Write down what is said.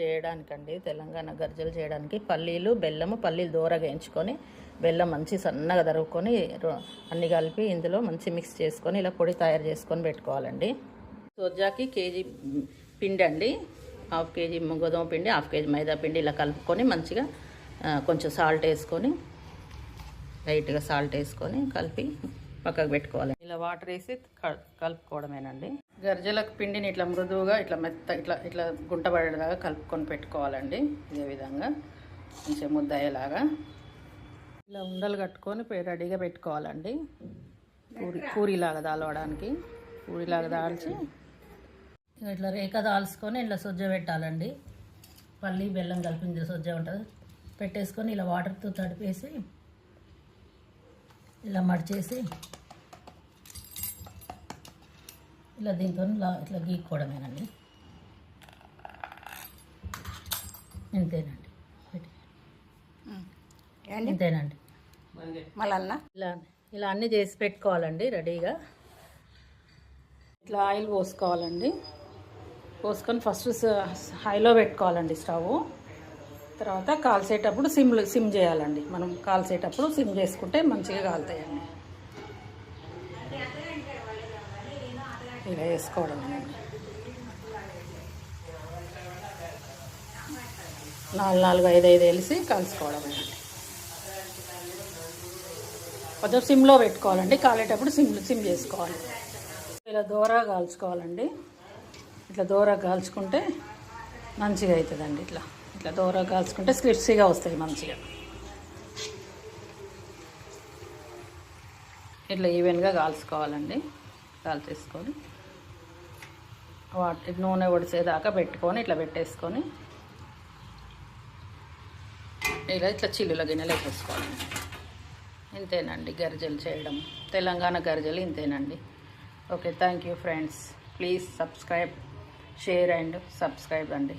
చేయడానికండి తెలంగాణ గర్జలు చేయడానికి పల్లీలు బెల్లము పల్లీలు దూరగా వేయించుకొని బెల్లం మంచి సన్నగా తరుగుకొని అన్నీ కలిపి ఇందులో మంచి మిక్స్ చేసుకొని ఇలా పొడి తయారు చేసుకొని పెట్టుకోవాలండి. సోజాకి కేజీ పిండి అండి, హాఫ్ కేజీ గోధుమ పిండి, హాఫ్ కేజీ మైదా పిండి ఇలా కలుపుకొని మంచిగా కొంచెం సాల్ట్ వేసుకొని లైట్గా సాల్ట్ వేసుకొని కలిపి పక్కకు పెట్టుకోవాలి. ఇలా వాటర్ వేసి కలుపుకోవడమేనండి. గర్జలకు పిండిని ఇట్లా మృదువుగా ఇట్లా మెత్త ఇట్లా గుంట పడేలాగా కలుపుకొని పెట్టుకోవాలండి. ఇదే విధంగా కొంచెం ముద్ద అయ్యేలాగా ఇలా ఉండలు కట్టుకొని రెడీగా పెట్టుకోవాలండి. పూరిలాగా దాలవడానికి పూరిలాగా దాల్చి ఇట్లా రేఖ దాల్చుకొని ఇట్లా సొజ్జ పెట్టాలండి. పల్లి బెల్లం కలిపింది సొజ్జ ఉంటుంది, పెట్టేసుకొని ఇలా వాటర్తో తడిపేసి ఇలా మడిచేసి ఇలా దీంతో ఇట్లా గీక్కోవడమేనండి. ఇంతేనండి, ఇంతేనండి. మళ్ళీ ఇలా అన్నీ చేసి పెట్టుకోవాలండి రెడీగా. ఇట్లా ఆయిల్ పోసుకోవాలండి. పోసుకొని ఫస్ట్ హైలో పెట్టుకోవాలండి స్టవ్. తర్వాత కాల్చేటప్పుడు సిమ్ చేయాలండి. మనం కాల్చేటప్పుడు సిమ్ చేసుకుంటే మంచిగా కాలుతాయండి. ఇలా వేసుకోవడం 4 5 వేసి కలుసుకోవడం అండి. కొంచెం సిమ్లో పెట్టుకోవాలండి. కాలేటప్పుడు సిమ్ చేసుకోవాలి. ఇలా దూరగా కాల్చుకోవాలండి. ఇట్లా దూరగా కాల్చుకుంటే మంచిగా అవుతుందండి. ఇట్లా దూరగా కాల్చుకుంటే క్రిస్పీగా వస్తుంది మంచిగా. ఇట్లా ఈవెన్గా కాల్చుకోవాలండి. కాల్చేసుకొని నూనె ఒడిసేదాకా పెట్టుకొని ఇట్లా పెట్టేసుకొని ఇట్లా చిల్లుల గిన్నెలో వేసుకోవాలి. ఇంతేనండి గర్జలు చేయడం. తెలంగాణ గర్జలు ఇంతేనండి. Okay, thank you friends. Please subscribe, share and subscribe అండి.